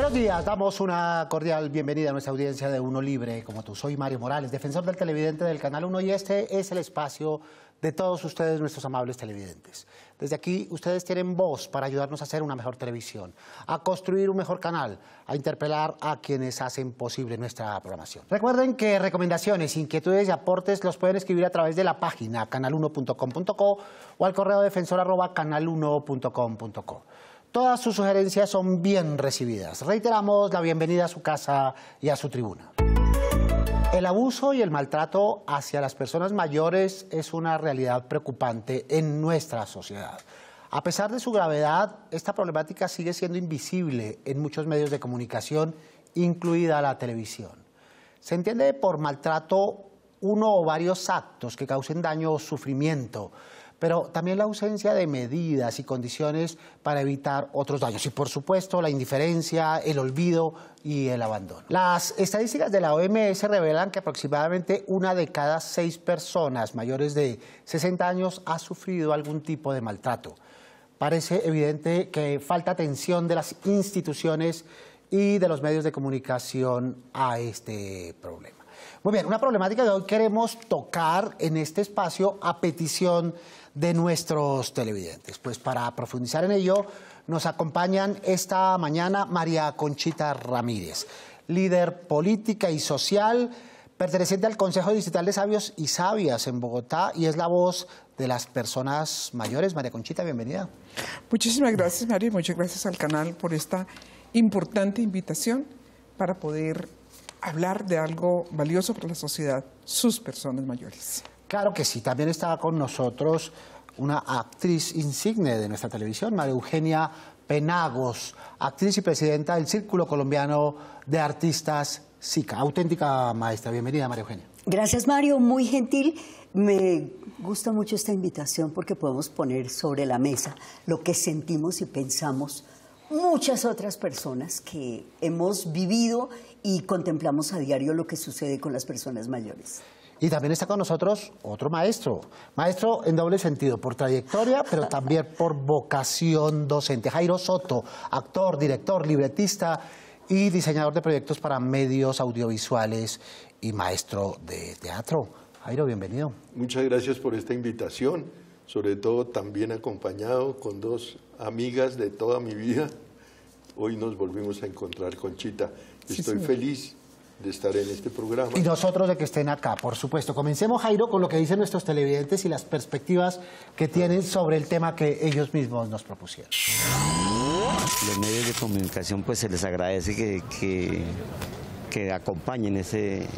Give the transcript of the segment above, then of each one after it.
Buenos días, damos una cordial bienvenida a nuestra audiencia de Uno Libre como tú. Soy Mario Morales, defensor del televidente del Canal 1 y este es el espacio de todos ustedes, nuestros amables televidentes. Desde aquí ustedes tienen voz para ayudarnos a hacer una mejor televisión, a construir un mejor canal, a interpelar a quienes hacen posible nuestra programación. Recuerden que recomendaciones, inquietudes y aportes los pueden escribir a través de la página canal1.com.co o al correo defensor@canal1.com.co. Todas sus sugerencias son bien recibidas. Reiteramos la bienvenida a su casa y a su tribuna. El abuso y el maltrato hacia las personas mayores es una realidad preocupante en nuestra sociedad. A pesar de su gravedad, esta problemática sigue siendo invisible en muchos medios de comunicación, incluida la televisión. Se entiende por maltrato uno o varios actos que causen daño o sufrimiento, pero también la ausencia de medidas y condiciones para evitar otros daños. Y por supuesto la indiferencia, el olvido y el abandono. Las estadísticas de la OMS revelan que aproximadamente 1 de cada 6 personas mayores de 60 años ha sufrido algún tipo de maltrato. Parece evidente que falta atención de las instituciones y de los medios de comunicación a este problema. Muy bien, una problemática que hoy queremos tocar en este espacio a petición de nuestros televidentes. Pues para profundizar en ello nos acompañan esta mañana María Conchita Ramírez, líder política y social, perteneciente al Consejo Distrital de Sabios y Sabias en Bogotá y es la voz de las personas mayores. María Conchita, bienvenida. Muchísimas gracias, Mario, y muchas gracias al canal por esta importante invitación para poder hablar de algo valioso para la sociedad, sus personas mayores. Claro que sí, también está con nosotros una actriz insigne de nuestra televisión, María Eugenia Penagos, actriz y presidenta del Círculo Colombiano de Artistas SICA. Auténtica maestra, bienvenida María Eugenia. Gracias Mario, muy gentil. Me gusta mucho esta invitación porque podemos poner sobre la mesa lo que sentimos y pensamos muchas otras personas que hemos vivido y contemplamos a diario lo que sucede con las personas mayores. Y también está con nosotros otro maestro en doble sentido, por trayectoria, pero también por vocación docente. Jairo Soto, actor, director, libretista y diseñador de proyectos para medios audiovisuales y maestro de teatro. Jairo, bienvenido. Muchas gracias por esta invitación, sobre todo también acompañado con 2 amigas de toda mi vida. Hoy nos volvimos a encontrar, Conchita. Estoy feliz de estar en este programa. Y nosotros de que estén acá, por supuesto. Comencemos, Jairo, con lo que dicen nuestros televidentes y las perspectivas que tienen sobre el tema que ellos mismos nos propusieron. Los medios de comunicación, pues se les agradece que acompañen ese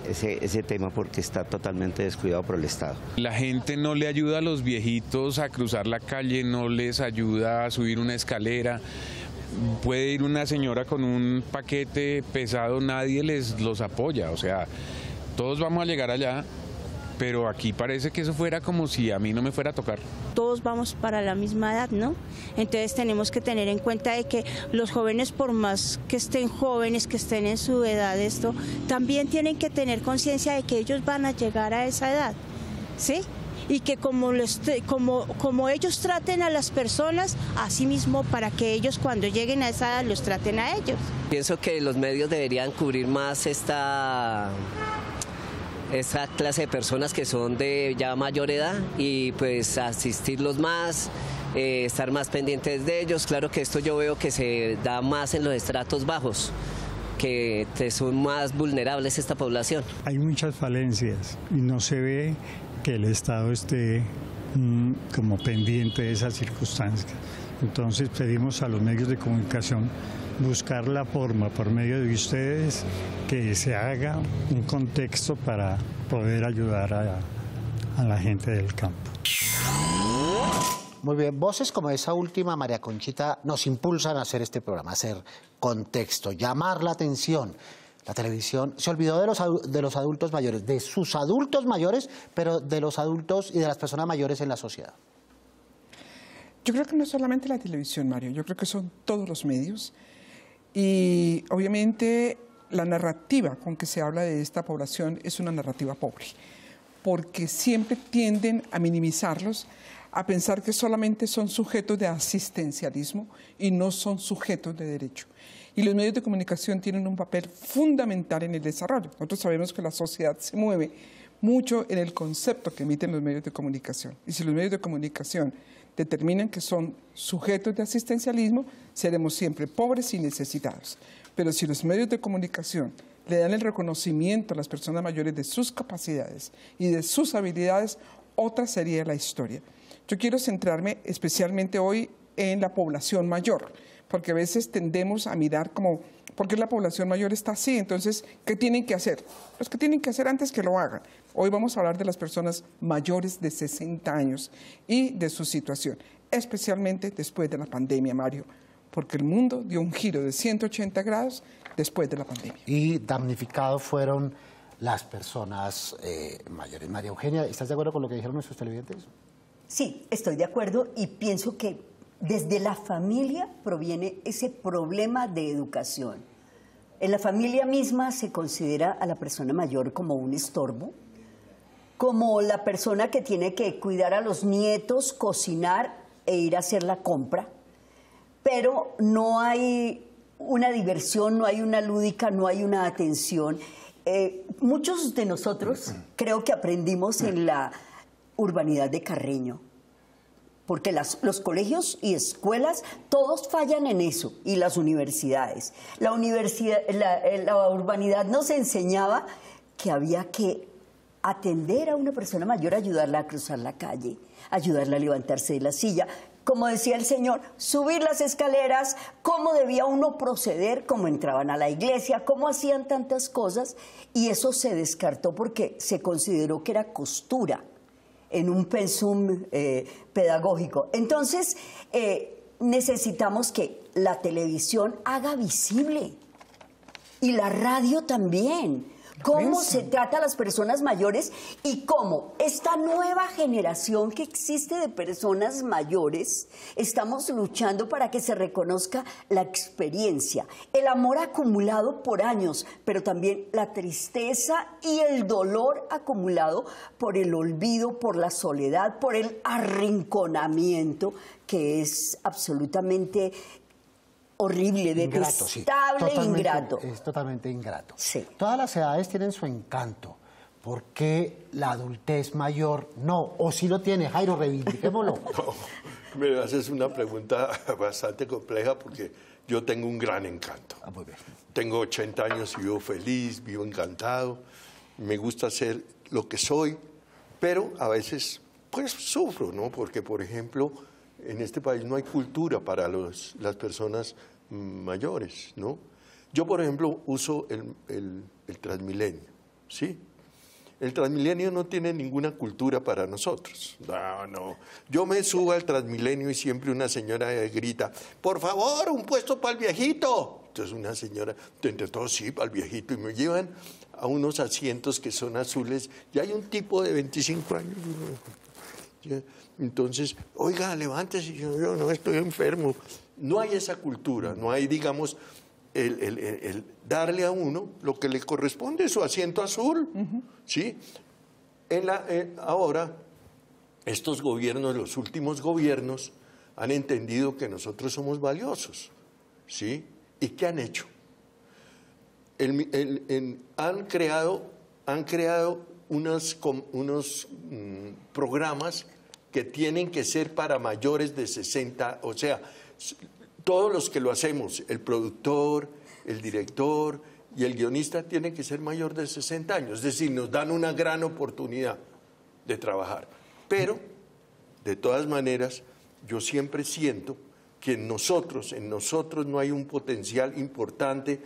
tema porque está totalmente descuidado por el Estado. La gente no le ayuda a los viejitos a cruzar la calle, no les ayuda a subir una escalera. Puede ir una señora con un paquete pesado, nadie los apoya, o sea, todos vamos a llegar allá, pero aquí parece que eso fuera como si a mí no me fuera a tocar. Todos vamos para la misma edad, ¿no? Entonces tenemos que tener en cuenta de que los jóvenes, por más que estén jóvenes, que estén en su edad, también tienen que tener conciencia de que ellos van a llegar a esa edad, ¿sí? Y que como ellos traten a las personas, así mismo para que ellos cuando lleguen a esa edad los traten a ellos. Pienso que los medios deberían cubrir más esta clase de personas que son de ya mayor edad y pues asistirlos más, estar más pendientes de ellos. Claro que esto yo veo que se da más en los estratos bajos, que son más vulnerables esta población. Hay muchas falencias y no se ve que el Estado esté como pendiente de esas circunstancias. Entonces pedimos a los medios de comunicación buscar la forma por medio de ustedes que se haga un contexto para poder ayudar a la gente del campo. Muy bien, voces como esa última, María Conchita, nos impulsan a hacer este programa, a hacer contexto, llamar la atención. La televisión se olvidó de los adultos mayores, de sus adultos mayores, pero de los adultos y de las personas mayores en la sociedad. Yo creo que no es solamente la televisión, Mario, yo creo que son todos los medios. Y obviamente la narrativa con que se habla de esta población es una narrativa pobre, porque siempre tienden a minimizarlos, a pensar que solamente son sujetos de asistencialismo y no son sujetos de derecho. Y los medios de comunicación tienen un papel fundamental en el desarrollo. Nosotros sabemos que la sociedad se mueve mucho en el concepto que emiten los medios de comunicación. Y si los medios de comunicación determinan que son sujetos de asistencialismo, seremos siempre pobres y necesitados. Pero si los medios de comunicación le dan el reconocimiento a las personas mayores de sus capacidades y de sus habilidades, otra sería la historia. Yo quiero centrarme especialmente hoy en la población mayor, porque a veces tendemos a mirar como, ¿por qué la población mayor está así? Entonces, ¿qué tienen que hacer? Pues, ¿qué tienen que hacer antes que lo hagan? Hoy vamos a hablar de las personas mayores de 60 años y de su situación, especialmente después de la pandemia, Mario, porque el mundo dio un giro de 180 grados después de la pandemia. Y damnificados fueron las personas mayores. María Eugenia, ¿estás de acuerdo con lo que dijeron nuestros televidentes? Sí, estoy de acuerdo y pienso que desde la familia proviene ese problema de educación. En la familia misma se considera a la persona mayor como un estorbo, como la persona que tiene que cuidar a los nietos, cocinar e ir a hacer la compra, pero no hay una diversión, no hay una lúdica, no hay una atención. Muchos de nosotros creo que aprendimos en la urbanidad de Carreño, porque los colegios y escuelas, todos fallan en eso, y las universidades. La urbanidad nos enseñaba que había que atender a una persona mayor, ayudarla a cruzar la calle, ayudarla a levantarse de la silla, como decía el señor, subir las escaleras, cómo debía uno proceder, cómo entraban a la iglesia, cómo hacían tantas cosas, y eso se descartó porque se consideró que era costura en un pensum pedagógico. Entonces, necesitamos que la televisión haga visible, y la radio también, cómo se trata a las personas mayores y cómo esta nueva generación que existe de personas mayores, estamos luchando para que se reconozca la experiencia, el amor acumulado por años, pero también la tristeza y el dolor acumulado por el olvido, por la soledad, por el arrinconamiento, que es absolutamente horrible, detestable, ingrato. Es totalmente ingrato. Sí. Todas las edades tienen su encanto. ¿Por qué la adultez mayor no? ¿O si lo tiene? Jairo, reivindiquémoslo. No, me haces una pregunta bastante compleja porque yo tengo un gran encanto. Muy bien. Tengo 80 años y vivo feliz, vivo encantado. Me gusta ser lo que soy, pero a veces pues sufro, ¿no? Porque, por ejemplo, en este país no hay cultura para las personas mayores, ¿no? Yo, por ejemplo, uso el Transmilenio, ¿sí? El Transmilenio no tiene ninguna cultura para nosotros. No. Yo me subo al Transmilenio y siempre una señora grita, por favor, un puesto para el viejito. Entonces una señora, entre todos, sí, para el viejito, y me llevan a unos asientos que son azules, y hay un tipo de 25 años. Entonces, oiga, levántese, yo no estoy enfermo. No hay esa cultura, no hay, digamos, el darle a uno lo que le corresponde, su asiento azul, ¿sí? Ahora, estos gobiernos, los últimos gobiernos, han entendido que nosotros somos valiosos, ¿sí? ¿Y qué han hecho? Han creado unos programas que tienen que ser para mayores de 60, o sea, todos los que lo hacemos, el productor, el director y el guionista tienen que ser mayor de 60 años, es decir, nos dan una gran oportunidad de trabajar. Pero, de todas maneras, yo siempre siento que en nosotros no hay un potencial importante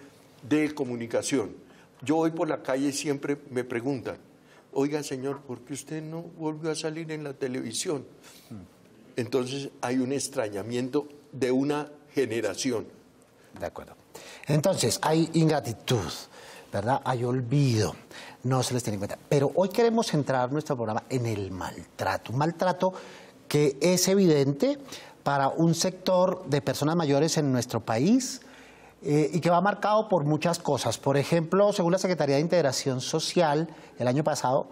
de comunicación. Yo voy por la calle y siempre me preguntan, oiga, señor, ¿por qué usted no volvió a salir en la televisión? Entonces hay un extrañamiento de una generación. De acuerdo. Entonces, hay ingratitud, ¿verdad? Hay olvido, no se les tiene en cuenta. Pero hoy queremos centrar nuestro programa en el maltrato. Un maltrato que es evidente para un sector de personas mayores en nuestro país, y que va marcado por muchas cosas. Por ejemplo, según la Secretaría de Integración Social, el año pasado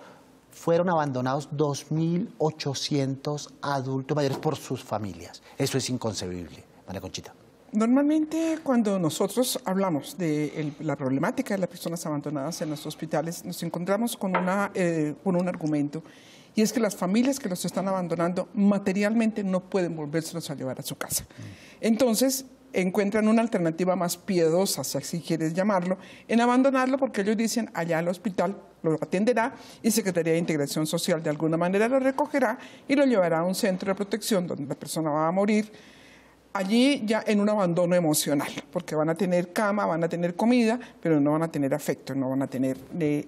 fueron abandonados 2.800 adultos mayores por sus familias. Eso es inconcebible, María Conchita. Normalmente cuando nosotros hablamos de la problemática de las personas abandonadas en los hospitales, nos encontramos con un argumento, y es que las familias que los están abandonando materialmente no pueden volvérselos a llevar a su casa. Entonces encuentran una alternativa más piedosa, si así quieres llamarlo, en abandonarlo, porque ellos dicen allá el hospital lo atenderá y Secretaría de Integración Social de alguna manera lo recogerá y lo llevará a un centro de protección donde la persona va a morir allí ya en un abandono emocional, porque van a tener cama, van a tener comida, pero no van a tener afecto, no van a tener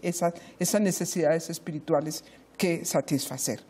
esas necesidades espirituales que satisfacer.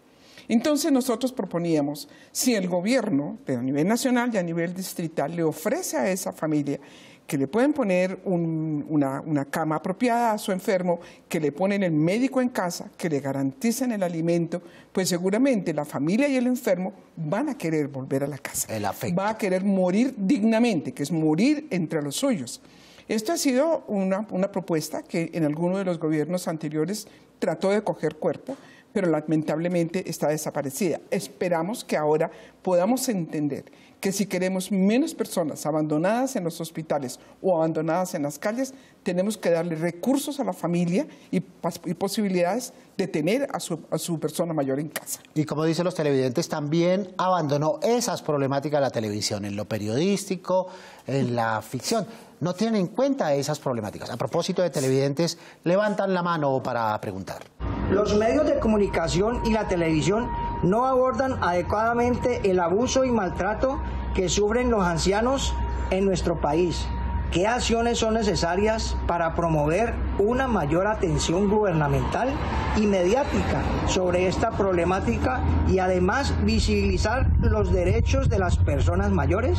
Entonces nosotros proponíamos, si el gobierno, pero a nivel nacional y a nivel distrital, le ofrece a esa familia que le pueden poner una cama apropiada a su enfermo, que le ponen el médico en casa, que le garanticen el alimento, pues seguramente la familia y el enfermo van a querer volver a la casa. El afecto. Va a querer morir dignamente, que es morir entre los suyos. Esto ha sido una propuesta que en alguno de los gobiernos anteriores trató de coger cuerpo, pero lamentablemente está desaparecida. Esperamos que ahora podamos entender que si queremos menos personas abandonadas en los hospitales o abandonadas en las calles, tenemos que darle recursos a la familia y posibilidades de tener a su persona mayor en casa. Y como dicen los televidentes, también abandonó esas problemáticas de la televisión, en lo periodístico, en la ficción. No tienen en cuenta esas problemáticas. A propósito de televidentes, levantan la mano para preguntar. Los medios de comunicación y la televisión no abordan adecuadamente el abuso y maltrato que sufren los ancianos en nuestro país. ¿Qué acciones son necesarias para promover una mayor atención gubernamental y mediática sobre esta problemática y además visibilizar los derechos de las personas mayores?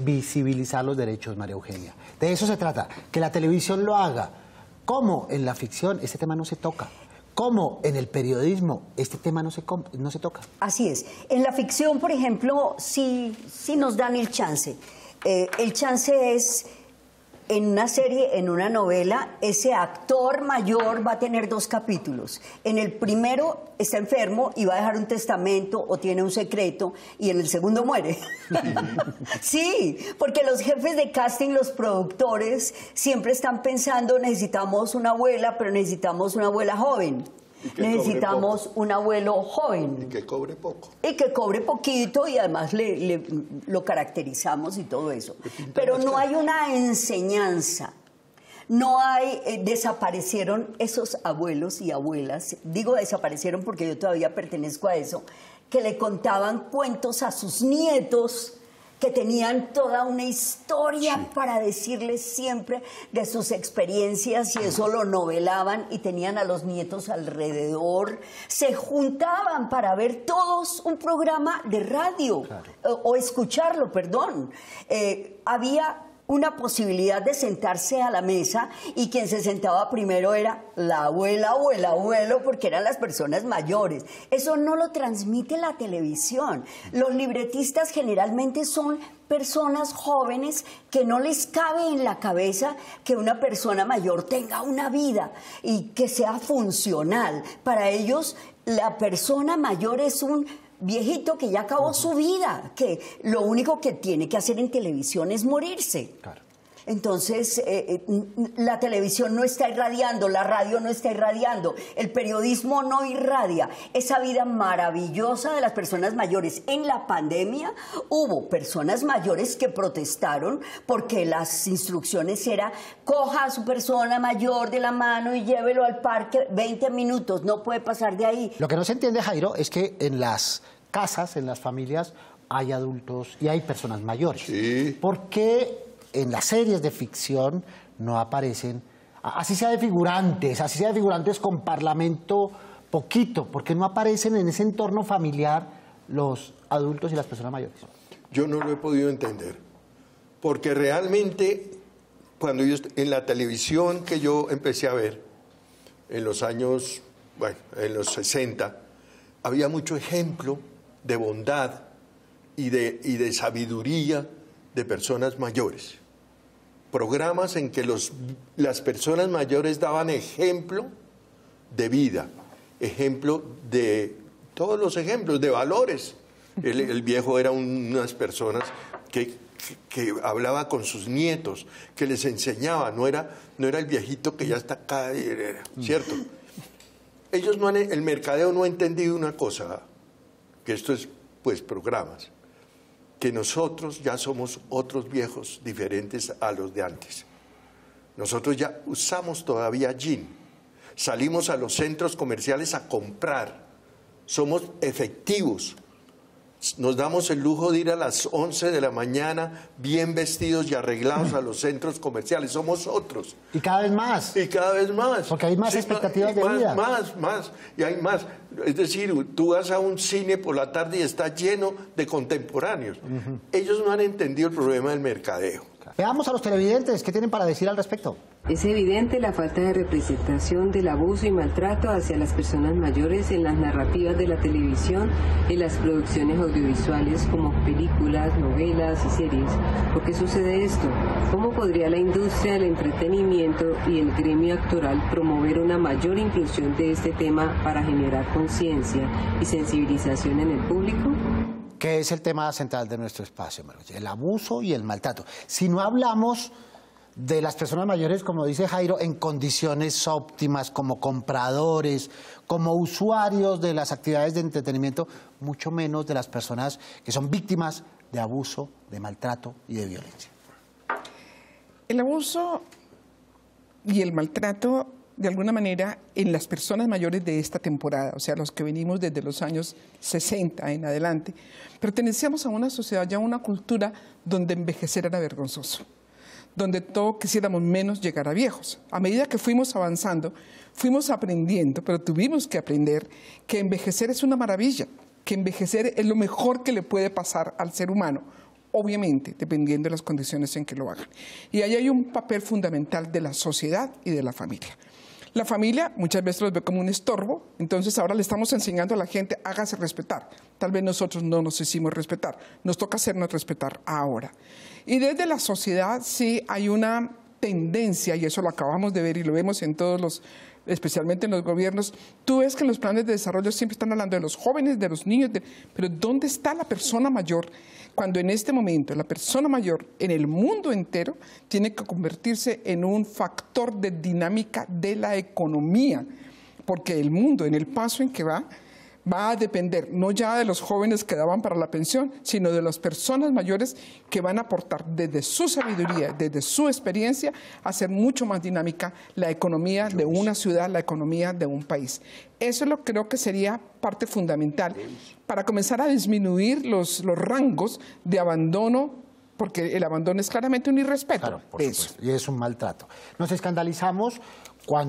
Visibilizar los derechos, María Eugenia. De eso se trata, que la televisión lo haga. ¿Cómo en la ficción este tema no se toca? ¿Cómo en el periodismo este tema no se toca? Así es. En la ficción, por ejemplo, sí nos dan el chance. El chance es, en una serie, en una novela, ese actor mayor va a tener 2 capítulos. En el primero está enfermo y va a dejar un testamento o tiene un secreto, y en el segundo muere. Sí, porque los jefes de casting, los productores, siempre están pensando, necesitamos una abuela, pero necesitamos una abuela joven. Necesitamos un abuelo joven. Y que cobre poco. Y que cobre poquito, y además lo caracterizamos y todo eso. Pero no hay una enseñanza. No hay, desaparecieron esos abuelos y abuelas, digo desaparecieron porque yo todavía pertenezco a eso, que le contaban cuentos a sus nietos, que tenían toda una historia para decirles siempre de sus experiencias, y eso lo novelaban y tenían a los nietos alrededor. Se juntaban para ver todos un programa de radio, o escucharlo, perdón. Había una posibilidad de sentarse a la mesa, y quien se sentaba primero era la abuela o el abuelo, porque eran las personas mayores. Eso no lo transmite la televisión. Los libretistas generalmente son personas jóvenes que no les cabe en la cabeza que una persona mayor tenga una vida y que sea funcional. Para ellos, la persona mayor es un viejito que ya acabó su vida, que lo único que tiene que hacer en televisión es morirse. Claro. Entonces, la televisión no está irradiando, la radio no está irradiando, el periodismo no irradia esa vida maravillosa de las personas mayores. En la pandemia hubo personas mayores que protestaron porque las instrucciones eran: coja a su persona mayor de la mano y llévelo al parque 20 minutos, no puede pasar de ahí. Lo que no se entiende, Jairo, es que en las casas, en las familias, hay adultos y hay personas mayores. Sí. ¿Por qué en las series de ficción no aparecen, así sea de figurantes con parlamento poquito? ¿Por qué no aparecen en ese entorno familiar los adultos y las personas mayores? Yo no lo he podido entender, porque realmente cuando en la televisión que yo empecé a ver en los años, en los 60, había mucho ejemplo de bondad y de sabiduría de personas mayores. Programas en que las personas mayores daban ejemplo de vida, ejemplo de todos los ejemplos, de valores. El viejo era unas personas que que hablaba con sus nietos, que les enseñaba, no era el viejito que ya está acá, ¿cierto? Ellos el mercadeo no ha entendido una cosa, que esto es pues programas, que nosotros ya somos otros viejos diferentes a los de antes. Nosotros ya usamos todavía jean, salimos a los centros comerciales a comprar, somos efectivos. Nos damos el lujo de ir a las 11 de la mañana bien vestidos y arreglados a los centros comerciales. Somos otros. Y cada vez más. Y cada vez más. Porque hay más expectativas de vida. Más. Y hay más. Es decir, tú vas a un cine por la tarde y está lleno de contemporáneos. Ellos no han entendido el problema del mercadeo. Veamos a los televidentes, ¿qué tienen para decir al respecto? Es evidente la falta de representación del abuso y maltrato hacia las personas mayores en las narrativas de la televisión, en las producciones audiovisuales como películas, novelas y series. ¿Por qué sucede esto? ¿Cómo podría la industria del entretenimiento y el gremio actoral promover una mayor inclusión de este tema para generar conciencia y sensibilización en el público? Que es el tema central de nuestro espacio, el abuso y el maltrato. Si no hablamos de las personas mayores, como dice Jairo, en condiciones óptimas, como compradores, como usuarios de las actividades de entretenimiento, mucho menos de las personas que son víctimas de abuso, de maltrato y de violencia. El abuso y el maltrato, de alguna manera, en las personas mayores de esta temporada, o sea, los que venimos desde los años 60 en adelante, pertenecíamos a una sociedad, ya a una cultura donde envejecer era vergonzoso, donde todos quisiéramos menos llegar a viejos. A medida que fuimos avanzando, fuimos aprendiendo, pero tuvimos que aprender que envejecer es una maravilla, que envejecer es lo mejor que le puede pasar al ser humano, obviamente, dependiendo de las condiciones en que lo hagan. Y ahí hay un papel fundamental de la sociedad y de la familia. La familia muchas veces los ve como un estorbo, entonces ahora le estamos enseñando a la gente, hágase respetar. Tal vez nosotros no nos hicimos respetar, nos toca hacernos respetar ahora. Y desde la sociedad sí hay una tendencia, y eso lo acabamos de ver y lo vemos en todos los, especialmente en los gobiernos, tú ves que en los planes de desarrollo siempre están hablando de los jóvenes, de los niños, pero ¿dónde está la persona mayor? Cuando en este momento la persona mayor en el mundo entero tiene que convertirse en un factor de dinámica de la economía, porque el mundo en el paso en que va a depender no ya de los jóvenes que daban para la pensión, sino de las personas mayores que van a aportar desde su sabiduría, desde su experiencia, a hacer mucho más dinámica la economía de una ciudad, la economía de un país. Eso es lo que creo que sería parte fundamental para comenzar a disminuir los rangos de abandono, porque el abandono es claramente un irrespeto. Claro, por supuesto, y es un maltrato. Nos escandalizamos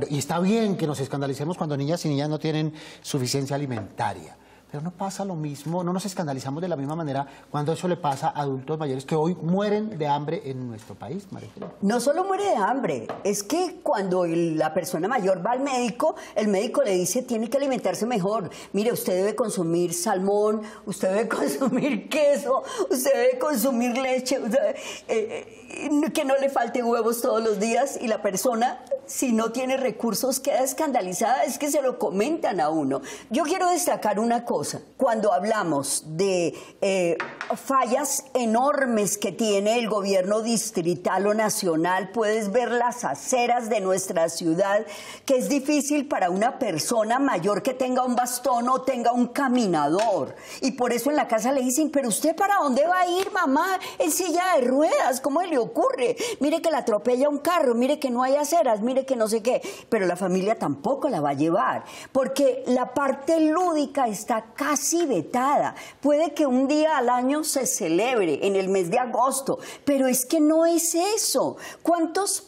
y está bien que nos escandalicemos cuando niñas y niñas no tienen suficiencia alimentaria, pero no pasa lo mismo, no nos escandalizamos de la misma manera cuando eso le pasa a adultos mayores que hoy mueren de hambre en nuestro país, María Ángela. No solo muere de hambre, es que cuando la persona mayor va al médico, el médico le dice tiene que alimentarse mejor. Mire, usted debe consumir salmón, usted debe consumir queso, usted debe consumir leche, que no le falte huevos todos los días, y la persona, si no tiene recursos, queda escandalizada, es que se lo comentan a uno. Yo quiero destacar una cosa, cuando hablamos de fallas enormes que tiene el gobierno distrital o nacional, puedes ver las aceras de nuestra ciudad, que es difícil para una persona mayor que tenga un bastón o tenga un caminador, y por eso en la casa le dicen, pero usted ¿para dónde va a ir, mamá? En silla de ruedas, ¿cómo le ocurre? Mire que la atropella un carro, mire que no hay aceras, mire que no sé qué, pero la familia tampoco la va a llevar, porque la parte lúdica está casi vetada. Puede que un día al año se celebre, en el mes de agosto, pero es que no es eso. ¿Cuántos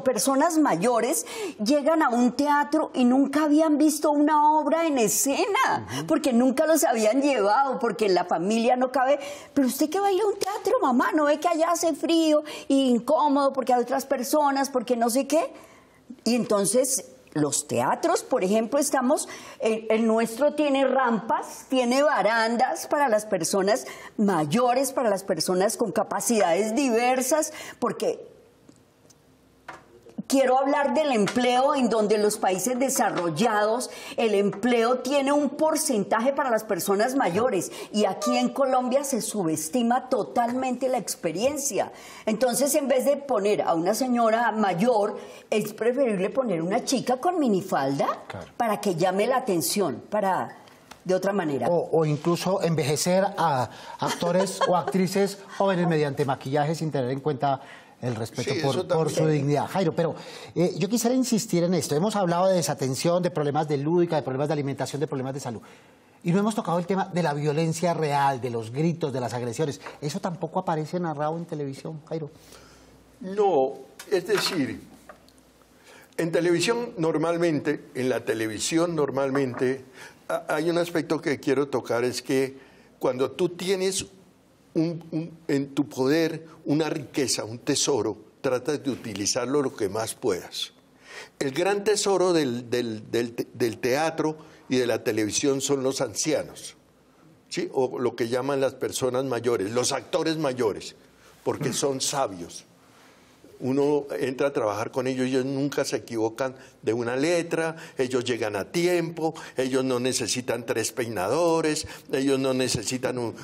personas mayores llegan a un teatro y nunca habían visto una obra en escena? Porque nunca los habían llevado, porque en la familia no cabe. Pero usted que va a ir a un teatro, mamá, ¿no ve que allá hace frío y incómodo porque hay otras personas, porque no sé qué? Y entonces los teatros, por ejemplo, el nuestro tiene rampas, tiene barandas para las personas mayores, para las personas con capacidades diversas, porque Quiero hablar del empleo, en donde los países desarrollados el empleo tiene un porcentaje para las personas mayores y aquí en Colombia se subestima totalmente la experiencia. Entonces, en vez de poner a una señora mayor, es preferible poner una chica con minifalda para que llame la atención, de otra manera. O incluso envejecer a actores o actrices jóvenes mediante maquillaje sin tener en cuenta el respeto por su dignidad. Jairo, pero yo quisiera insistir en esto. Hemos hablado de desatención, de problemas de lúdica, de problemas de alimentación, de problemas de salud. Y no hemos tocado el tema de la violencia real, de los gritos, de las agresiones. ¿Eso tampoco aparece narrado en televisión, Jairo? No, es decir, en televisión normalmente, en la televisión normalmente, hay un aspecto que quiero tocar, es que cuando tú tienes en tu poder una riqueza, un tesoro, tratas de utilizarlo lo que más puedas. El gran tesoro del teatro y de la televisión son los ancianos, ¿sí? O lo que llaman las personas mayores, los actores mayores, porque son sabios. Uno entra a trabajar con ellos, ellos nunca se equivocan de una letra, ellos llegan a tiempo, ellos no necesitan 3 peinadores, ellos no necesitan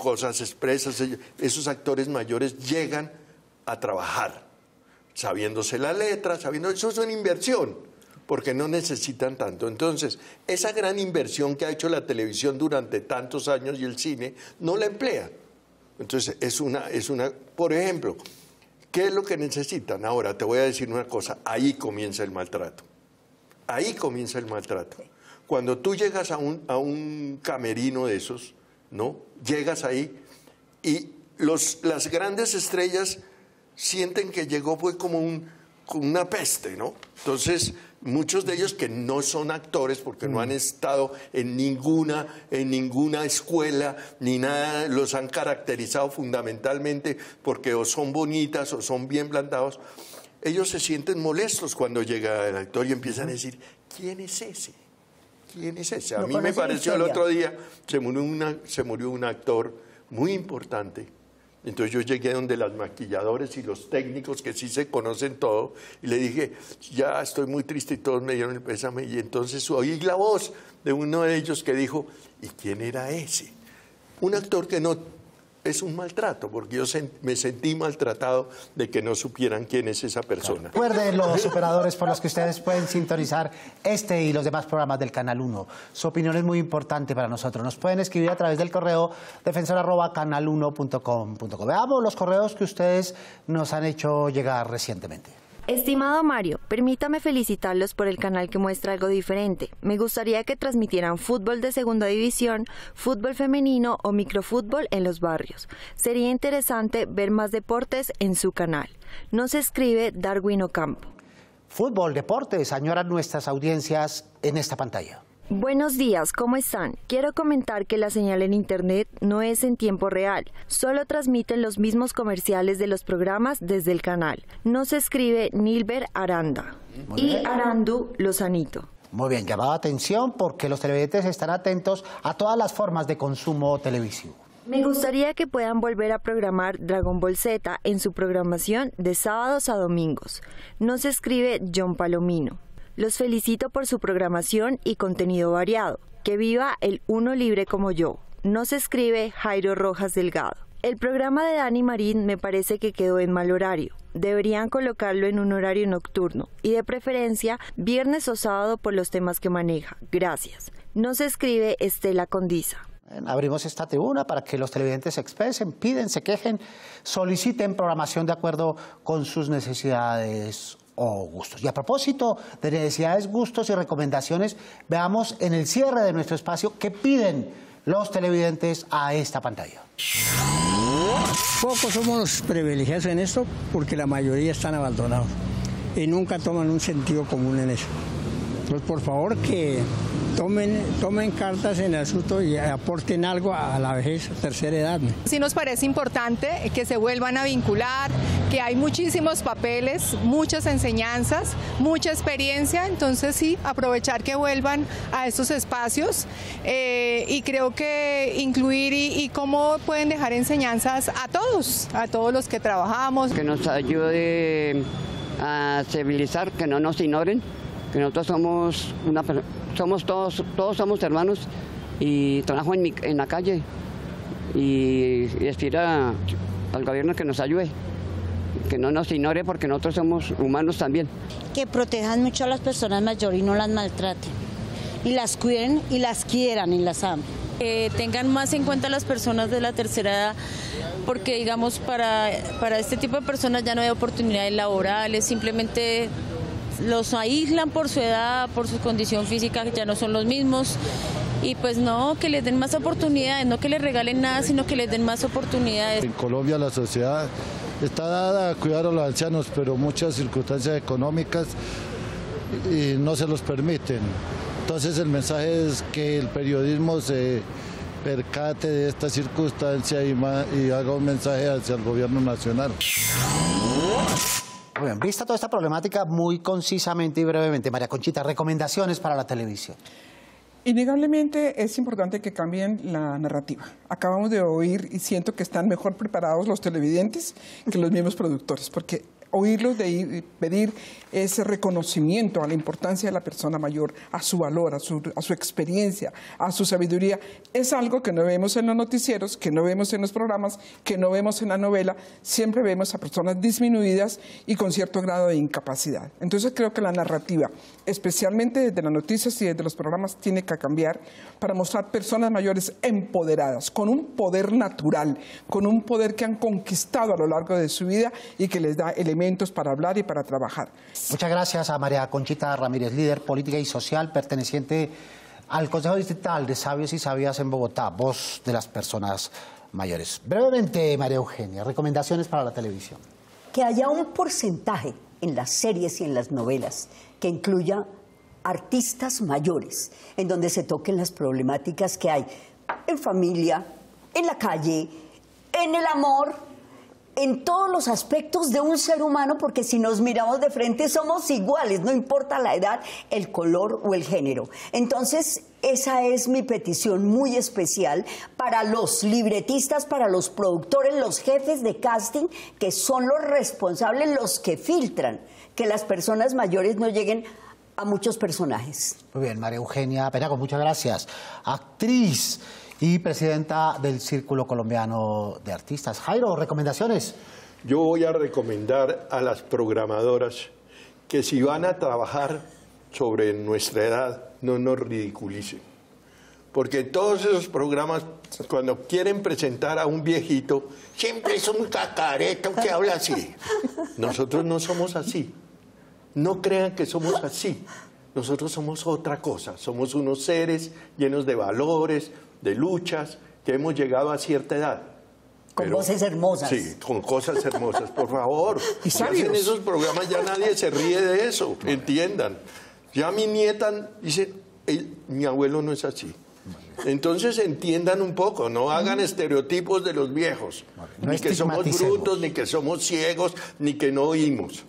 cosas expresas. Esos actores mayores llegan a trabajar, sabiéndose la letra, eso es una inversión, porque no necesitan tanto. Entonces, esa gran inversión que ha hecho la televisión durante tantos años y el cine, no la emplea. Entonces, por ejemplo, ¿qué es lo que necesitan? Ahora, te voy a decir una cosa, ahí comienza el maltrato. Ahí comienza el maltrato. Cuando tú llegas a un camerino de esos, ¿no? Llegas ahí y las grandes estrellas sienten que llegó fue como una peste, ¿no? Entonces, muchos de ellos que no son actores porque no han estado en ninguna escuela ni nada, los han caracterizado fundamentalmente porque o son bonitas o son bien plantados, ellos se sienten molestos cuando llega el actor y empiezan a decir, ¿quién es ese? ¿Quién es ese? A mí me pareció el otro día, se murió un actor muy importante. Entonces yo llegué donde las maquilladores y los técnicos que sí se conocen todo y le dije, ya estoy muy triste y todos me dieron el pésame y entonces oí la voz de uno de ellos que dijo, ¿y quién era ese? Un actor que no es un maltrato, porque yo me sentí maltratado de que no supieran quién es esa persona. Recuerden los operadores por los que ustedes pueden sintonizar este y los demás programas del Canal 1. Su opinión es muy importante para nosotros. Nos pueden escribir a través del correo defensor@canal1.com.co. Veamos los correos que ustedes nos han hecho llegar recientemente. Estimado Mario, permítame felicitarlos por el canal que muestra algo diferente. Me gustaría que transmitieran fútbol de segunda división, fútbol femenino o microfútbol en los barrios. Sería interesante ver más deportes en su canal. Nos escribe Darwin Ocampo. Fútbol, deportes, añoran nuestras audiencias en esta pantalla. Buenos días, ¿cómo están? Quiero comentar que la señal en internet no es en tiempo real, solo transmiten los mismos comerciales de los programas desde el canal. Nos escribe Nilber Aranda y Arandu Lozanito. Muy bien, llamado atención porque los televidentes están atentos a todas las formas de consumo televisivo. Me gustaría que puedan volver a programar Dragon Ball Z en su programación de sábados a domingos. Nos escribe John Palomino. Los felicito por su programación y contenido variado. Que viva el uno libre como yo. Nos escribe Jairo Rojas Delgado. El programa de Dani Marín me parece que quedó en mal horario. Deberían colocarlo en un horario nocturno y de preferencia viernes o sábado por los temas que maneja. Gracias. Nos escribe Estela Condiza. Abrimos esta tribuna para que los televidentes se expresen, piden, se quejen, soliciten programación de acuerdo con sus necesidades o gustos. Y a propósito de necesidades, gustos y recomendaciones, veamos en el cierre de nuestro espacio qué piden los televidentes a esta pantalla. Pocos somos los privilegiados en esto porque la mayoría están abandonados y nunca toman un sentido común en eso. Entonces, por favor, que tomen cartas en el asunto y aporten algo a la vejez, tercera edad. Sí nos parece importante que se vuelvan a vincular, que hay muchísimos papeles, muchas enseñanzas, mucha experiencia, entonces sí, aprovechar que vuelvan a estos espacios y creo que incluir y cómo pueden dejar enseñanzas a todos los que trabajamos. Que nos ayude a civilizar, que no nos ignoren, que nosotros somos todos somos hermanos y trabajo en la calle y aspiro al gobierno que nos ayude, que no nos ignore porque nosotros somos humanos también. Que protejan mucho a las personas mayores y no las maltraten, y las cuiden y las quieran y las amen. Tengan más en cuenta a las personas de la tercera edad, porque digamos para este tipo de personas ya no hay oportunidades laborales, simplemente los aíslan por su edad, por su condición física, que ya no son los mismos. Y pues no, que les den más oportunidades, no que les regalen nada, sino que les den más oportunidades. En Colombia la sociedad está dada a cuidar a los ancianos, pero muchas circunstancias económicas no se los permiten. Entonces el mensaje es que el periodismo se percate de esta circunstancia y haga un mensaje hacia el gobierno nacional. Muy bien, vista toda esta problemática muy concisamente y brevemente, María Conchita, recomendaciones para la televisión. Innegablemente es importante que cambien la narrativa. Acabamos de oír y siento que están mejor preparados los televidentes que los mismos productores, porque oírlos pedir ese reconocimiento a la importancia de la persona mayor, a su valor, a su experiencia, a su sabiduría, es algo que no vemos en los noticieros, que no vemos en los programas, que no vemos en la novela. Siempre vemos a personas disminuidas y con cierto grado de incapacidad. Entonces creo que la narrativa, especialmente desde las noticias y desde los programas, tiene que cambiar para mostrar personas mayores empoderadas, con un poder natural, con un poder que han conquistado a lo largo de su vida y que les da elementos para hablar y para trabajar. Muchas gracias a María Conchita Ramírez, líder política y social perteneciente al Consejo Distrital de Sabios y Sabias en Bogotá, voz de las personas mayores. Brevemente, María Eugenia, recomendaciones para la televisión. Que haya un porcentaje en las series y en las novelas que incluya artistas mayores, en donde se toquen las problemáticas que hay en familia, en la calle, en el amor, en todos los aspectos de un ser humano, porque si nos miramos de frente somos iguales, no importa la edad, el color o el género. Entonces, esa es mi petición muy especial para los libretistas, para los productores, los jefes de casting, que son los responsables, los que filtran que las personas mayores no lleguen a muchos personajes. Muy bien, María Eugenia Penago, muchas gracias. Actriz y presidenta del Círculo Colombiano de Artistas. Jairo, ¿recomendaciones? Yo voy a recomendar a las programadoras que si van a trabajar sobre nuestra edad, no nos ridiculicen. Porque todos esos programas, cuando quieren presentar a un viejito, siempre es un cacareto que habla así. Nosotros no somos así. No crean que somos así. Nosotros somos otra cosa. Somos unos seres llenos de valores, de luchas, que hemos llegado a cierta edad. Con voces hermosas. Sí, con cosas hermosas, por favor. Y sabios. En esos programas ya nadie se ríe de eso, entiendan. Ya mi nieta dice, mi abuelo no es así. Entonces entiendan un poco, no hagan estereotipos de los viejos. No ni que somos brutos, ni que somos ciegos, ni que no oímos.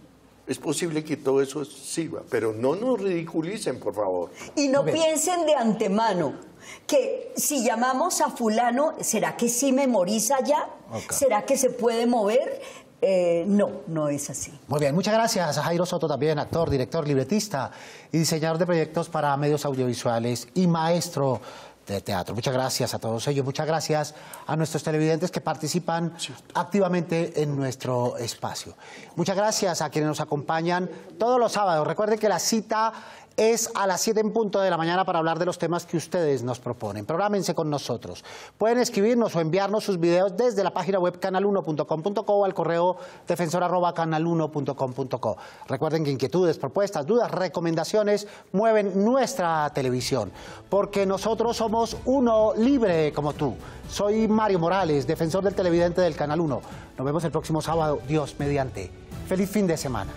Es posible que todo eso sirva, pero no nos ridiculicen, por favor. Y no piensen de antemano que si llamamos a fulano, ¿será que sí memoriza ya? Okay. ¿Será que se puede mover? No es así. Muy bien, muchas gracias a Jairo Soto, también actor, director, libretista y diseñador de proyectos para medios audiovisuales y maestro de teatro. Muchas gracias a todos ellos, muchas gracias a nuestros televidentes que participan activamente en nuestro espacio. Muchas gracias a quienes nos acompañan todos los sábados. Recuerden que la cita es a las 7 en punto de la mañana para hablar de los temas que ustedes nos proponen. Prográmense con nosotros. Pueden escribirnos o enviarnos sus videos desde la página web canal1.com.co o al correo defensor@canal1.com.co. Recuerden que inquietudes, propuestas, dudas, recomendaciones mueven nuestra televisión, porque nosotros somos uno libre como tú. Soy Mario Morales, defensor del televidente del Canal 1. Nos vemos el próximo sábado, Dios mediante. Feliz fin de semana.